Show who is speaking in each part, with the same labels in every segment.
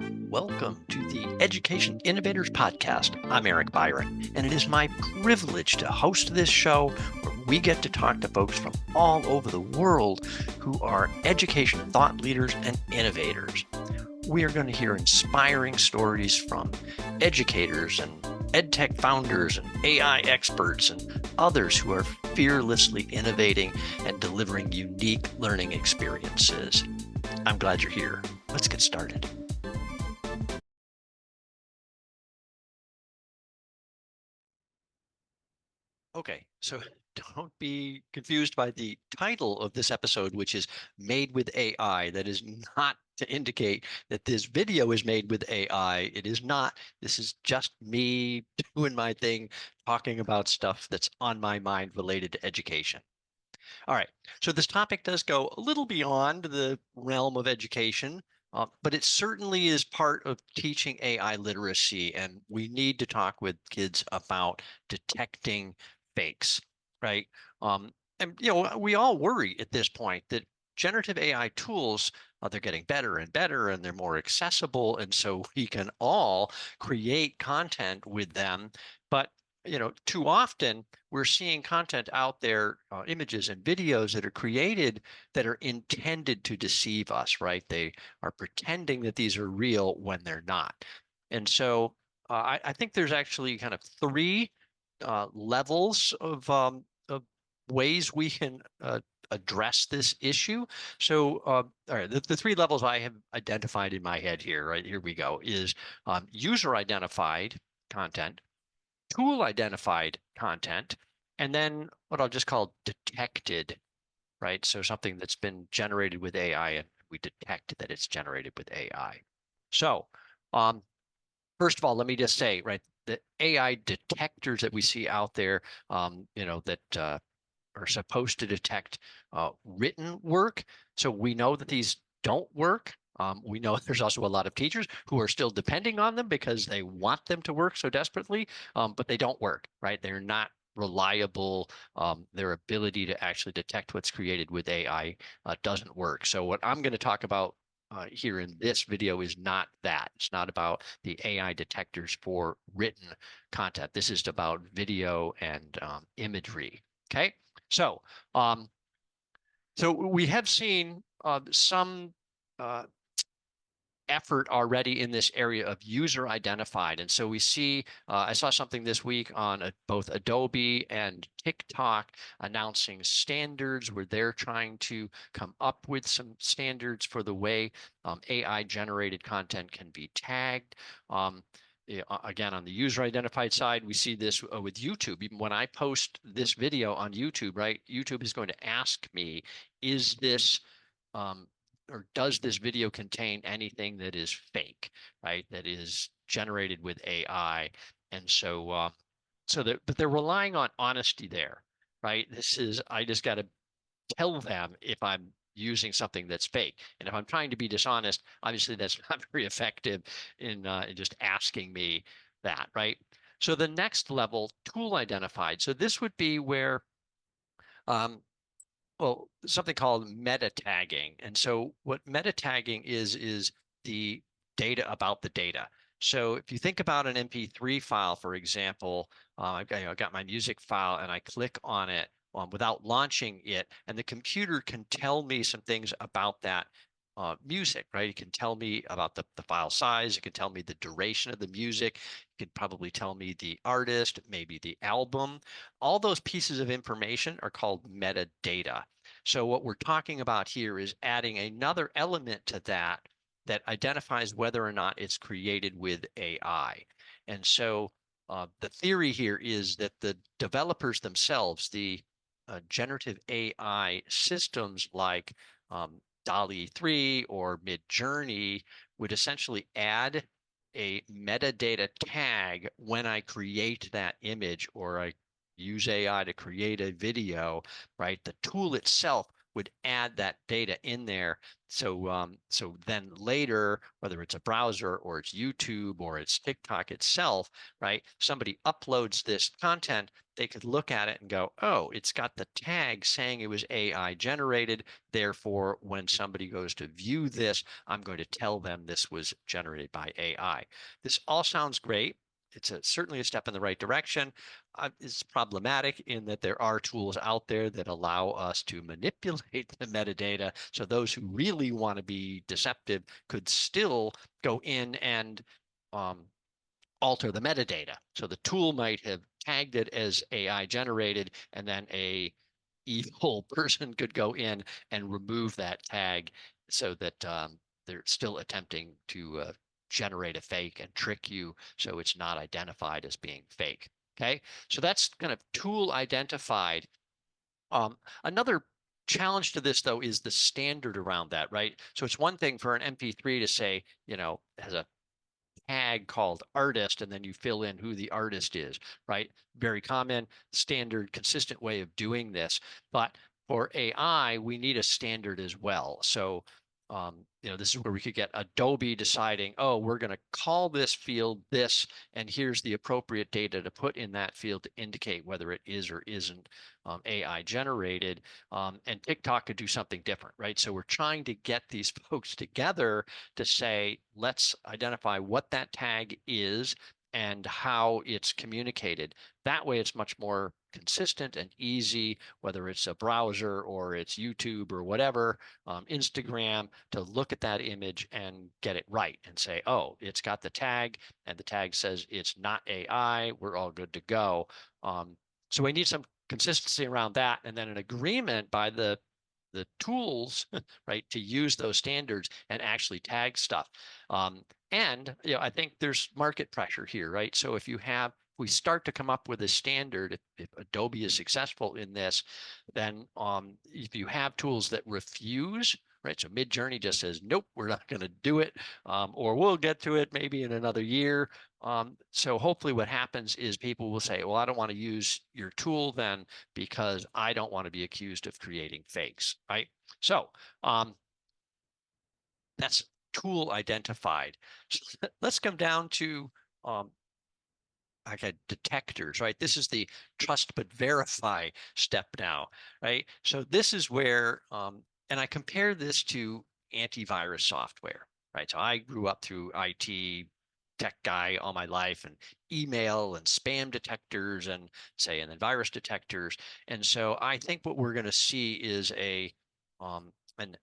Speaker 1: Welcome to the Education Innovators Podcast. I'm Eric Byron, and it is my privilege to host this show where we get to talk to folks from all over the world who are education thought leaders and innovators. We are going to hear inspiring stories from educators and EdTech founders and AI experts and others who are fearlessly innovating and delivering unique learning experiences. I'm glad you're here. Let's get started. Okay, so don't be confused by the title of this episode, which is Made with AI. That is not to indicate that this video is made with AI. It is not. This is just me doing my thing, talking about stuff that's on my mind related to education. All right, so this topic does go a little beyond the realm of education, but it certainly is part of teaching AI literacy, and we need to talk with kids about detecting fakes, right? And we all worry at this point that generative AI tools, they're getting better and better, and they're more accessible, and so we can all create content with them. But too often we're seeing content out there, images and videos that are created that are intended to deceive us, right? They are pretending that these are real when they're not. And so I think there's actually kind of three levels of ways we can address this issue. So, all right, the three levels I have identified in my head here, right? Here we go, is user identified content, tool identified content, and then what I'll just call detected, right? So something that's been generated with AI and we detect that it's generated with AI. So, first of all, let me just say, right, the AI detectors that we see out there, that are supposed to detect written work. So we know that these don't work. We know there's also a lot of teachers who are still depending on them because they want them to work so desperately, but they don't work, right? They're not reliable. Their ability to actually detect what's created with AI doesn't work. So what I'm going to talk about here in this video is not that. It's not about the AI detectors for written content. This is about video and imagery. Okay, so so we have seen some uh, effort already in this area of user identified. And so we see, I saw something this week on both Adobe and TikTok announcing standards where they're trying to come up with some standards for the way AI generated content can be tagged. Again, on the user identified side, we see this with YouTube. Even when I post this video on YouTube, right, YouTube is going to ask me, is this um, or does this video contain anything that is fake, right? That is generated with AI. And so, but they're relying on honesty there, right? I just got to tell them if I'm using something that's fake. And if I'm trying to be dishonest, obviously that's not very effective in just asking me that, right? So the next level, tool identified. So this would be where um, something called meta tagging. And so what meta tagging is the data about the data. So if you think about an MP3 file, for example, I've got my music file and I click on it without launching it, and the computer can tell me some things about that music, right? It can tell me about the file size. It can tell me the duration of the music. It can probably tell me the artist, maybe the album. All those pieces of information are called metadata. So what we're talking about here is adding another element to that that identifies whether or not it's created with AI. And so the theory here is that the developers themselves, the generative AI systems like DALL-E 3 or Midjourney would essentially add a metadata tag when I create that image or I use AI to create a video, right? The tool itself would add that data in there. So then later, whether it's a browser or it's YouTube or it's TikTok itself, right? Somebody uploads this content, they could look at it and go, oh, it's got the tag saying it was AI generated. Therefore, when somebody goes to view this, I'm going to tell them this was generated by AI. This all sounds great. It's certainly a step in the right direction. It's problematic in that there are tools out there that allow us to manipulate the metadata. So those who really want to be deceptive could still go in and alter the metadata. So the tool might have tagged it as AI generated, and then a evil person could go in and remove that tag so that they're still attempting to generate a fake and trick you so it's not identified as being fake. Okay, so that's kind of tool identified. Another challenge to this, though, is the standard around that, right? So it's one thing for an MP3 to say, has a tag called artist, and then you fill in who the artist is, right? Very common, standard, consistent way of doing this. But for AI, we need a standard as well. So, this is where we could get Adobe deciding, oh, we're going to call this field this, and here's the appropriate data to put in that field to indicate whether it is or isn't AI generated. And TikTok could do something different, right? So we're trying to get these folks together to say, let's identify what that tag is and how it's communicated. That way it's much more consistent and easy, whether it's a browser or it's YouTube or whatever, Instagram, to look at that image and get it right and say, oh, it's got the tag and the tag says it's not AI. We're all good to go. So we need some consistency around that, and then an agreement by the tools, right, to use those standards and actually tag stuff. And I think there's market pressure here, right? So if we start to come up with a standard, if Adobe is successful in this, then if you have tools that refuse, right? So Midjourney just says, nope, we're not going to do it, or we'll get to it maybe in another year. So hopefully what happens is people will say, well, I don't want to use your tool then because I don't want to be accused of creating fakes, right? So that's tool identified. So let's come down to detectors, right? This is the trust but verify step now, right? So this is where, and I compare this to antivirus software, right? So I grew up through IT tech guy all my life, and email and spam detectors and then virus detectors. And so I think what we're going to see is an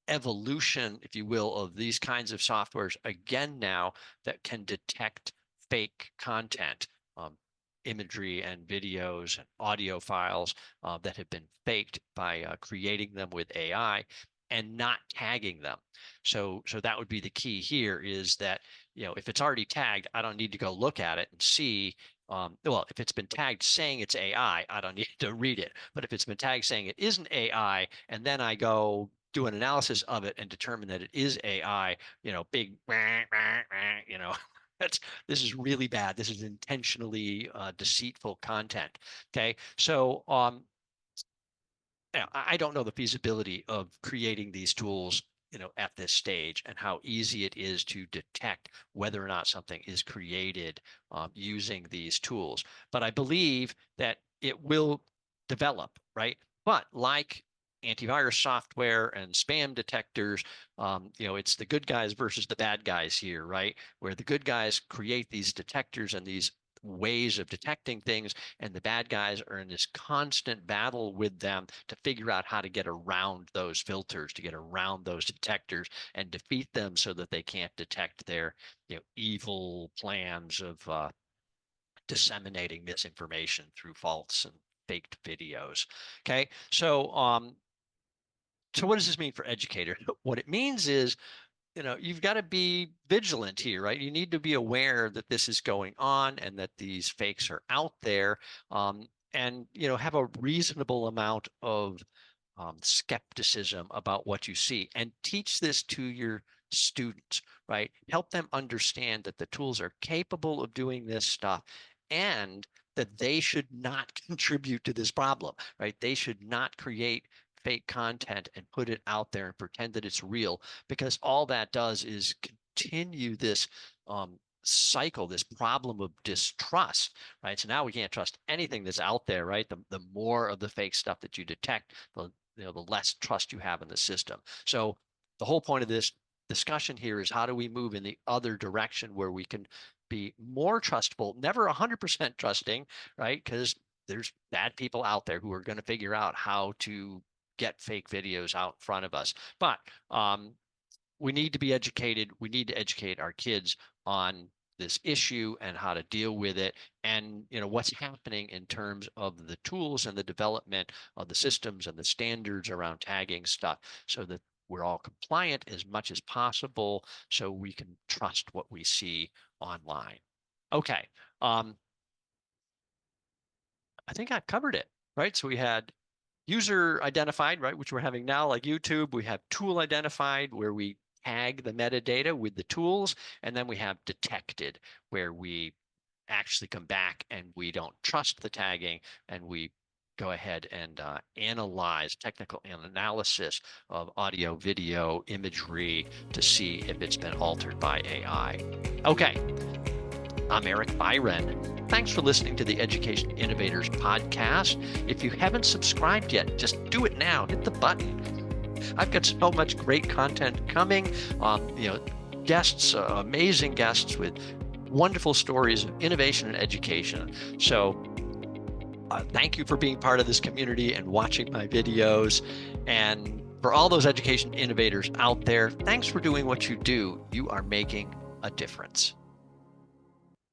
Speaker 1: evolution, if you will, of these kinds of softwares again now that can detect fake content, imagery and videos and audio files that have been faked by creating them with AI and not tagging them. So that would be the key here, is that, if it's already tagged, I don't need to go look at it and see. Well, if it's been tagged saying it's AI, I don't need to read it. But if it's been tagged saying it isn't AI, and then I go do an analysis of it and determine that it is AI, big, this is really bad. This is intentionally deceitful content. Okay, so I don't know the feasibility of creating these tools, at this stage, and how easy it is to detect whether or not something is created using these tools. But I believe that it will develop, right? But like antivirus software and spam detectors, it's the good guys versus the bad guys here, right? Where the good guys create these detectors and these ways of detecting things, and the bad guys are in this constant battle with them to figure out how to get around those filters, to get around those detectors and defeat them so that they can't detect their evil plans of disseminating misinformation through false and faked videos. Okay, so what does this mean for educators? What it means is, you've got to be vigilant here, right? You need to be aware that this is going on and that these fakes are out there, and have a reasonable amount of skepticism about what you see, and teach this to your students, right? Help them understand that the tools are capable of doing this stuff, and that they should not contribute to this problem, right? They should not create fake content and put it out there and pretend that it's real, because all that does is continue this cycle, this problem of distrust, right? So now we can't trust anything that's out there, right? The more of the fake stuff that you detect, the less trust you have in the system. So the whole point of this discussion here is, how do we move in the other direction where we can be more trustful, never 100% trusting, right? Because there's bad people out there who are going to figure out how to get fake videos out in front of us. But we need to be educated. We need to educate our kids on this issue and how to deal with it, and what's happening in terms of the tools and the development of the systems and the standards around tagging stuff, so that we're all compliant as much as possible, so we can trust what we see online. Okay. I think I've covered it, right? So we had user identified, right, which we're having now, like YouTube. We have tool identified, where we tag the metadata with the tools. And then we have detected, where we actually come back and we don't trust the tagging, and we go ahead and analyze technical analysis of audio, video, imagery to see if it's been altered by AI. Okay. I'm Eric Byron. Thanks for listening to the Education Innovators Podcast. If you haven't subscribed yet, just do it now. Hit the button. I've got so much great content coming. Guests, amazing guests with wonderful stories of innovation and education. So thank you for being part of this community and watching my videos. And for all those education innovators out there, thanks for doing what you do. You are making a difference.